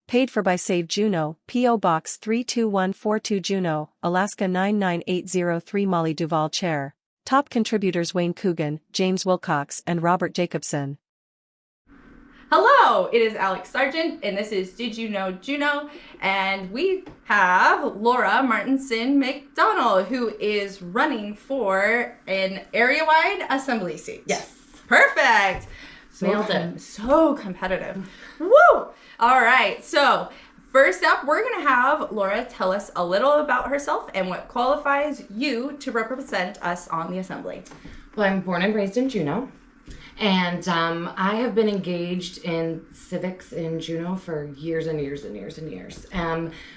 Paid for by Save Juneau, P.O. Box 32142 Juneau, Alaska 99803 Molly Duval Chair. Top contributors Wayne Coogan, James Wilcox, and Robert Jacobson. Hello, it is Alex Sargent, and this is Did You Know Juneau? And we have Laura Martinson McDonnell, who is running for an area-wide assembly seat. Yes. Perfect. Nailed it. So competitive. Woo! All right, so first up, we're going to have Laura tell us a little about herself and what qualifies you to represent us on the assembly. Well, I'm born and raised in Juneau, and I have been engaged in civics in Juneau for years and years and years and years.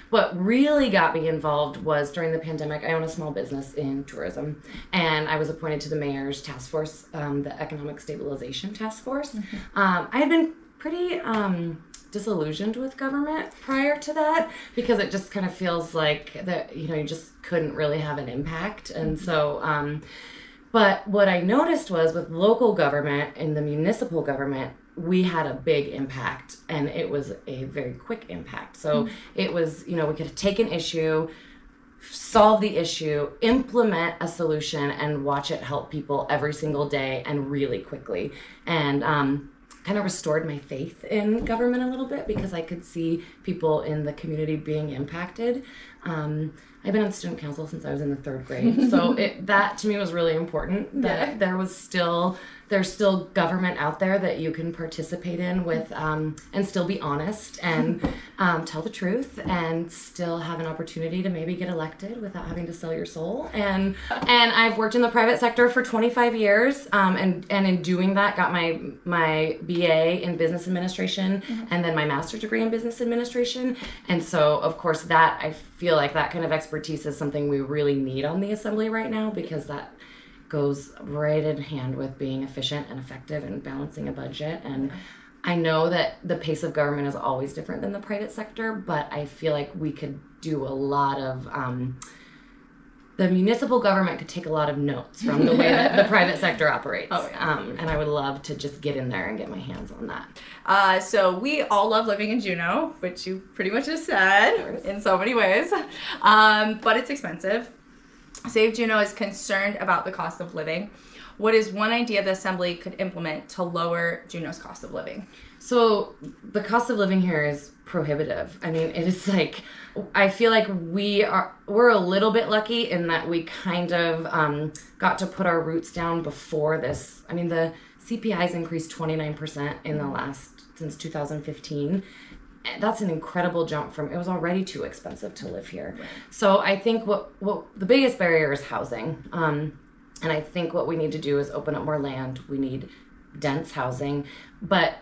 What really got me involved was during the pandemic. I own a small business in tourism, and I was appointed to the mayor's task force, the Economic Stabilization Task Force. I had been pretty disillusioned with government prior to that because it just kind of feels like that, you just couldn't really have an impact. And so, but what I noticed was with local government and the municipal government, we had a big impact, and it was a very quick impact. So it was, we could take an issue, solve the issue, implement a solution, and watch it help people every single day and really quickly. And kind of restored my faith in government a little bit because I could see people in the community being impacted. I've been on student council since I was in the 3rd grade, so that to me was really important. That there's still government out there that you can participate in with, and still be honest and tell the truth and still have an opportunity to maybe get elected without having to sell your soul. And I've worked in the private sector for 25 years, and in doing that, got my BA in business administration and then my master's degree in business administration. And so, of course, that I feel like that kind of expertise is something we really need on the assembly right now because that goes right in hand with being efficient and effective and balancing a budget. And I know that the pace of government is always different than the private sector, but I feel like we could do a lot of, the municipal government could take a lot of notes from the way that the private sector operates. Oh, yeah. And I would love to just get in there and get my hands on that. So we all love living in Juneau, which you pretty much just said in so many ways, but it's expensive. Save Juneau is concerned about the cost of living. What is one idea the Assembly could implement to lower Juneau's cost of living? So the cost of living here is prohibitive. I mean, it is like, I feel like we're a little bit lucky in that we kind of got to put our roots down before this. I mean, the CPI's increased 29% since 2015. That's an incredible jump from, it was already too expensive to live here. Right. So I think what the biggest barrier is housing. And I think what we need to do is open up more land. We need dense housing. But,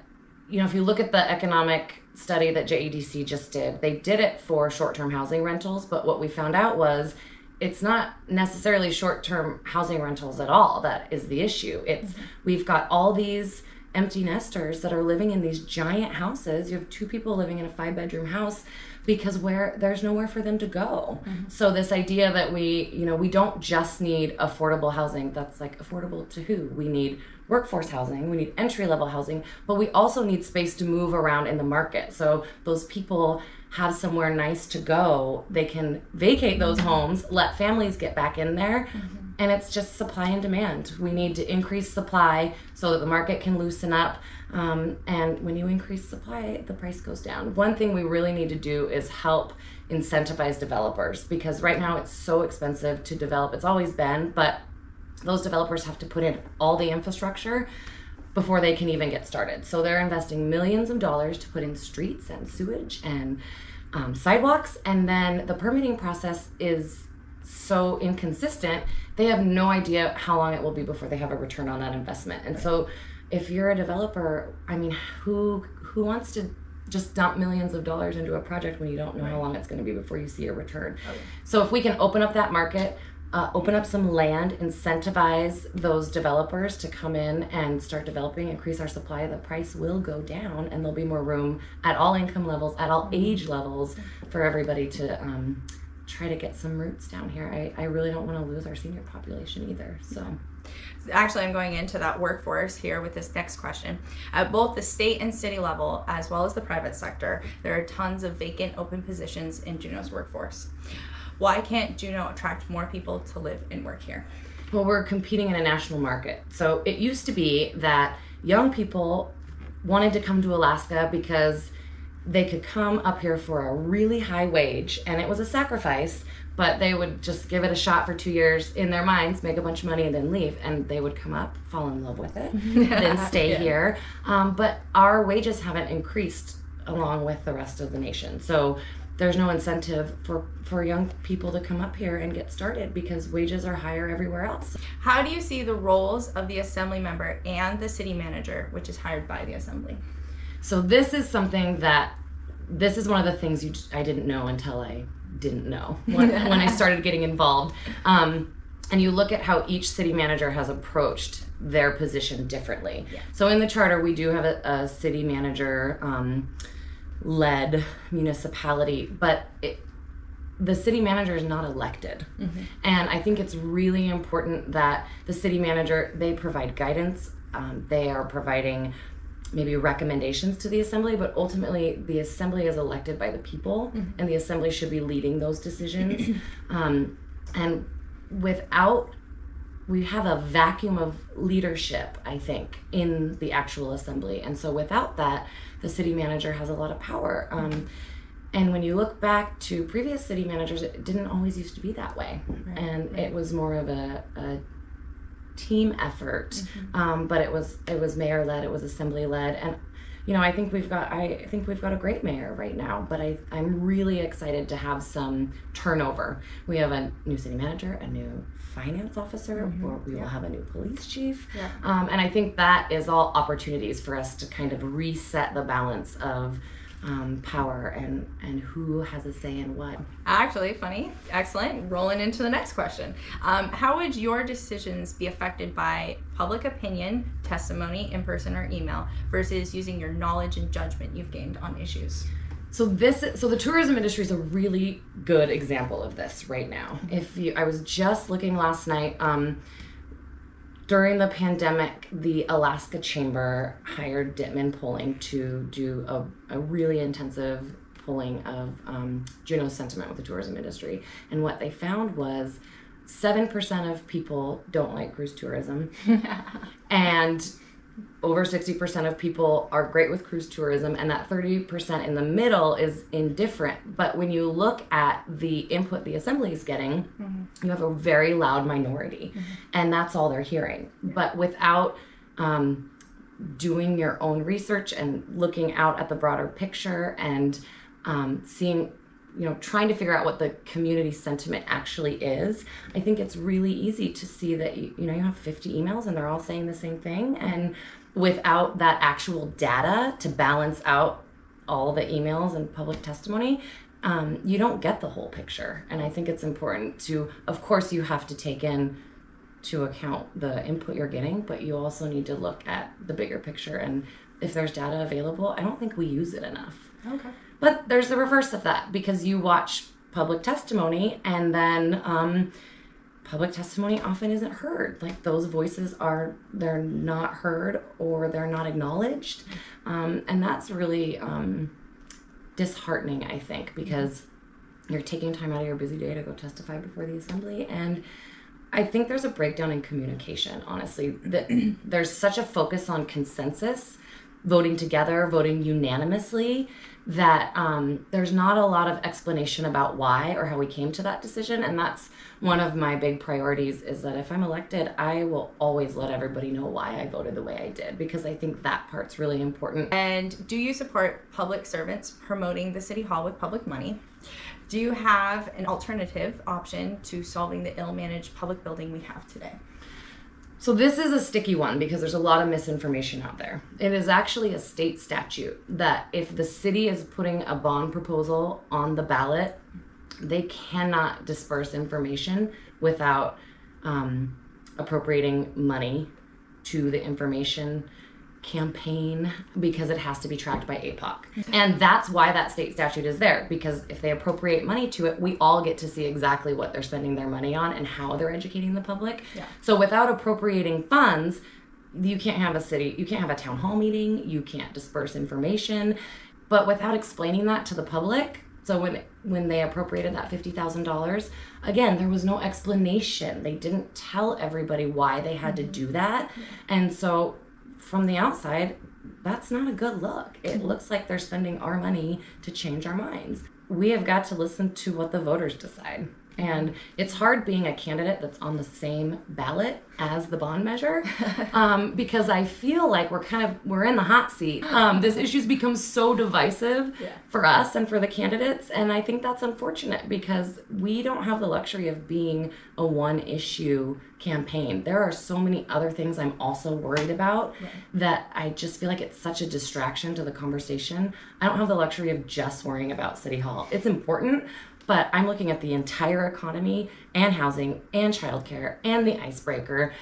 if you look at the economic study that JEDC just did, they did it for short-term housing rentals. But what we found out was it's not necessarily short-term housing rentals at all that is the issue. It's we've got all these empty nesters that are living in these giant houses. You have 2 people living in a 5-bedroom house because there's nowhere for them to go. So this idea that we don't just need affordable housing. That's like affordable to who? We need workforce housing, we need entry-level housing, but we also need space to move around in the market. So those people have somewhere nice to go. They can vacate those homes, let families get back in there. And it's just supply and demand. We need to increase supply so that the market can loosen up. And when you increase supply, the price goes down. One thing we really need to do is help incentivize developers because right now it's so expensive to develop. It's always been, but those developers have to put in all the infrastructure before they can even get started. So they're investing millions of dollars to put in streets and sewage and sidewalks. And then the permitting process is so inconsistent, they have no idea how long it will be before they have a return on that investment. And so if you're a developer, I mean, who wants to just dump millions of dollars into a project when you don't know how long it's going to be before you see a return? So if we can open up that market, open up some land, incentivize those developers to come in and start developing, increase our supply, the price will go down and there'll be more room at all income levels, at all age levels for everybody to try to get some roots down here. I really don't want to lose our senior population either. So Actually, I'm going into that workforce here with this next question. At both the state and city level, as well as the private sector, there are tons of vacant open positions in Juneau's workforce. Why can't Juneau attract more people to live and work here? Well, we're competing in a national market. So it used to be that young people wanted to come to Alaska because they could come up here for a really high wage, and it was a sacrifice, but they would just give it a shot for 2 years in their minds, make a bunch of money, and then leave. And they would come up, fall in love with it, then stay here. But our wages haven't increased along with the rest of the nation. So there's no incentive for young people to come up here and get started because wages are higher everywhere else. How do you see the roles of the assembly member and the city manager, which is hired by the assembly? So this is something that, this is one of the things I didn't know until I didn't know when I started getting involved. And you look at how each city manager has approached their position differently. Yeah. So in the charter, we do have a city manager led municipality, but the city manager is not elected. Mm-hmm. And I think it's really important that the city manager, they provide guidance. They are providing maybe recommendations to the assembly, but ultimately the assembly is elected by the people, mm-hmm. and the assembly should be leading those decisions. And we have a vacuum of leadership, I think, in the actual assembly. And so without that, the city manager has a lot of power. And when you look back to previous city managers, it didn't always used to be that way. Right. And it was more of a team effort, mm-hmm. But it was mayor led, it was assembly led, and I think we've got a great mayor right now. But I'm really excited to have some turnover. We have a new city manager, a new finance officer, mm-hmm. or we will have a new police chief, and I think that is all opportunities for us to kind of reset the balance of power and who has a say in what. Actually, funny, excellent. Rolling into the next question. How would your decisions be affected by public opinion, testimony, in person or email, versus using your knowledge and judgment you've gained on issues? So the tourism industry is a really good example of this right now. I was just looking last night. During the pandemic, the Alaska Chamber hired Dittman Polling to do a really intensive polling of Juneau's sentiment with the tourism industry. And what they found was 7% of people don't like cruise tourism. And over 60% of people are great with cruise tourism, and that 30% in the middle is indifferent. But when you look at the input the assembly is getting, mm-hmm. you have a very loud minority, mm-hmm. and that's all they're hearing. But without doing your own research and looking out at the broader picture and seeing, trying to figure out what the community sentiment actually is, I think it's really easy to see that you have 50 emails and they're all saying the same thing, and without that actual data to balance out all the emails and public testimony, you don't get the whole picture. And I think it's important to, of course, you have to take into account the input you're getting, but you also need to look at the bigger picture. And if there's data available, I don't think we use it enough. Okay. But there's the reverse of that, because you watch public testimony and then public testimony often isn't heard. Like, those voices they're not heard or they're not acknowledged. And that's really disheartening, I think, because you're taking time out of your busy day to go testify before the assembly. And I think there's a breakdown in communication, honestly. There's such a focus on consensus, voting together, voting unanimously, that there's not a lot of explanation about why or how we came to that decision. And that's one of my big priorities, is that if I'm elected, I will always let everybody know why I voted the way I did, because I think that part's really important. And do you support public servants promoting the city hall with public money? Do you have an alternative option to solving the ill-managed public building we have today? So this is a sticky one because there's a lot of misinformation out there. It is actually a state statute that if the city is putting a bond proposal on the ballot, they cannot disperse information without appropriating money to the information campaign because it has to be tracked by APOC. And that's why that state statute is there, because if they appropriate money to it, we all get to see exactly what they're spending their money on and how they're educating the public. Yeah. So without appropriating funds, you can't have a town hall meeting, you can't disperse information. But without explaining that to the public, so when they appropriated that $50,000, again, there was no explanation. They didn't tell everybody why they had to do that. And so from the outside, that's not a good look. It looks like they're spending our money to change our minds. We have got to listen to what the voters decide. And it's hard being a candidate that's on the same ballot as the bond measure, because I feel like we're in the hot seat. This issue's become so divisive for us and for the candidates, and I think that's unfortunate because we don't have the luxury of being a one-issue campaign. There are so many other things I'm also worried about that I just feel like it's such a distraction to the conversation. I don't have the luxury of just worrying about City Hall. It's important, but I'm looking at the entire economy and housing and childcare and the icebreaker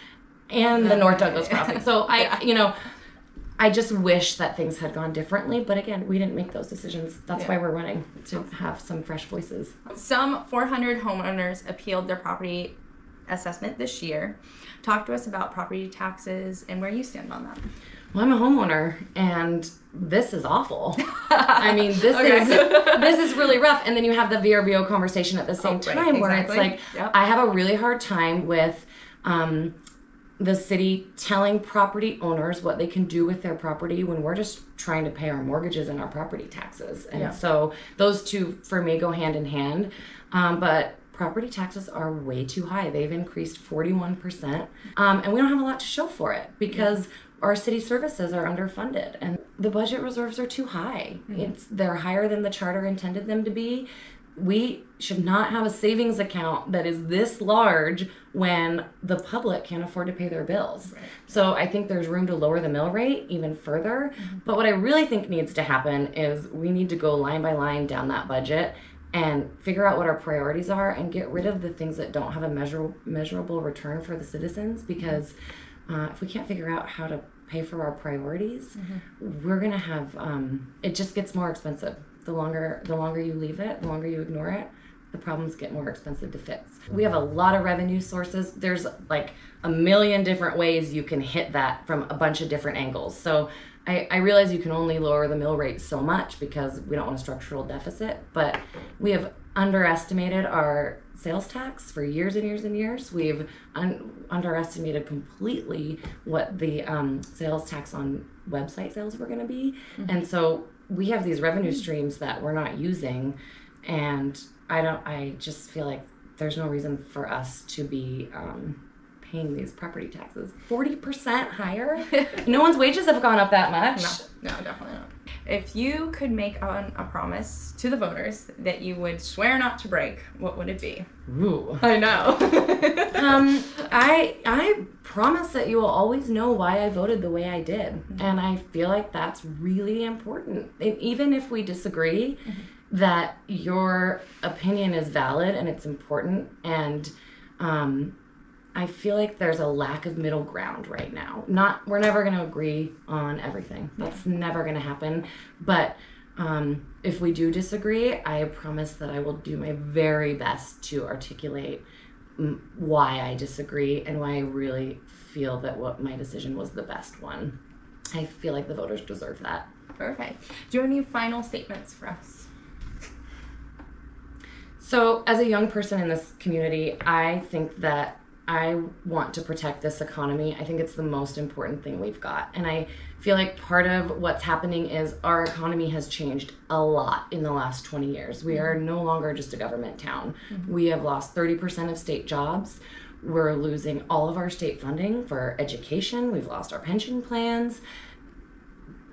and the North Douglas crossing. So I just wish that things had gone differently. But again, we didn't make those decisions. That's why we're running, to have some fresh voices. Some 400 homeowners appealed their property assessment this year. Talk to us about property taxes and where you stand on that. Well, I'm a homeowner, and this is awful. I mean, this is really rough. And then you have the VRBO conversation at the same time, where it's like, I have a really hard time with the city telling property owners what they can do with their property when we're just trying to pay our mortgages and our property taxes. And so those two, for me, go hand in hand. But property taxes are way too high. They've increased 41%. And we don't have a lot to show for it because our city services are underfunded and the budget reserves are too high. They're higher than the charter intended them to be. We should not have a savings account that is this large when the public can't afford to pay their bills. So I think there's room to lower the mill rate even further. But what I really think needs to happen is we need to go line by line down that budget and figure out what our priorities are and get rid of the things that don't have a measurable return for the citizens, because if we can't figure out how to pay for our priorities, we're going to have, it just gets more expensive. The longer you leave it, the longer you ignore it, the problems get more expensive to fix. We have a lot of revenue sources. There's like a million different ways you can hit that from a bunch of different angles. So I realize you can only lower the mill rate so much because we don't want a structural deficit, but we have underestimated our sales tax for years and years and years. We've underestimated completely what the sales tax on website sales were going to be. And so we have these revenue streams that we're not using, and I just feel like there's no reason for us to be paying these property taxes 40% higher. No one's wages have gone up that much. No, definitely not. If you could make a promise to the voters that you would swear not to break, what would it be? Ooh. I know. I promise that you will always know why I voted the way I did. And I feel like that's really important. Even if we disagree, that your opinion is valid and it's important. And I feel like there's a lack of middle ground right now. We're never going to agree on everything. That's never going to happen. But if we do disagree, I promise that I will do my very best to articulate why I disagree and why I really feel that what my decision was the best one. I feel like the voters deserve that. Perfect. Do you have any final statements for us? So as a young person in this community, I think that I want to protect this economy. I think it's the most important thing we've got. And I feel like part of what's happening is our economy has changed a lot in the last 20 years. We are no longer just a government town. We have lost 30% of state jobs. We're losing all of our state funding for education. We've lost our pension plans.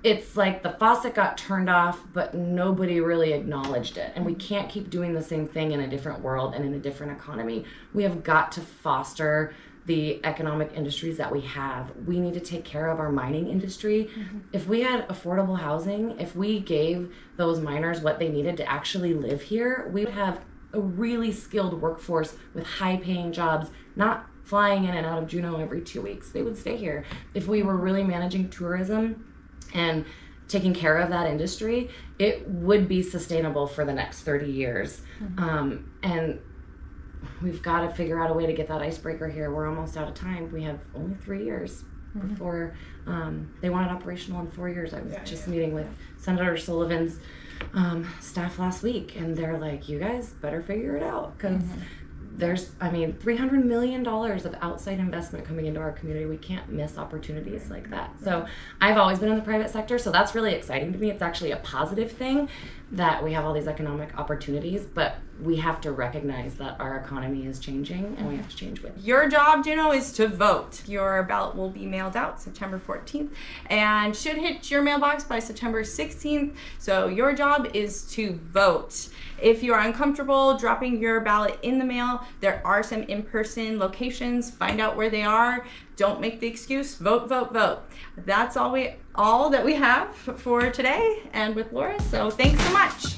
It's like the faucet got turned off, but nobody really acknowledged it. And we can't keep doing the same thing in a different world and in a different economy. We have got to foster the economic industries that we have. We need to take care of our mining industry. If we had affordable housing, if we gave those miners what they needed to actually live here, we would have a really skilled workforce with high-paying jobs, not flying in and out of Juneau every 2 weeks. They would stay here. If we were really managing tourism and taking care of that industry, it would be sustainable for the next 30 years. And we've got to figure out a way to get that icebreaker here. We're almost out of time. We have only 3 years before they want it operational in 4 years. I was just meeting with Senator Sullivan's staff last week, and they're like, you guys better figure it out, because there's, $300 million of outside investment coming into our community. We can't miss opportunities like that. So I've always been in the private sector, so that's really exciting to me. It's actually a positive thing that we have all these economic opportunities, but we have to recognize that our economy is changing, and we have to change with it. Your job, Juneau, is to vote. Your ballot will be mailed out September 14th and should hit your mailbox by September 16th. So your job is to vote. If you are uncomfortable dropping your ballot in the mail, there are some in-person locations. Find out where they are. Don't make the excuse. Vote, vote, vote. That's all that we have for today and with Laura. So thanks so much.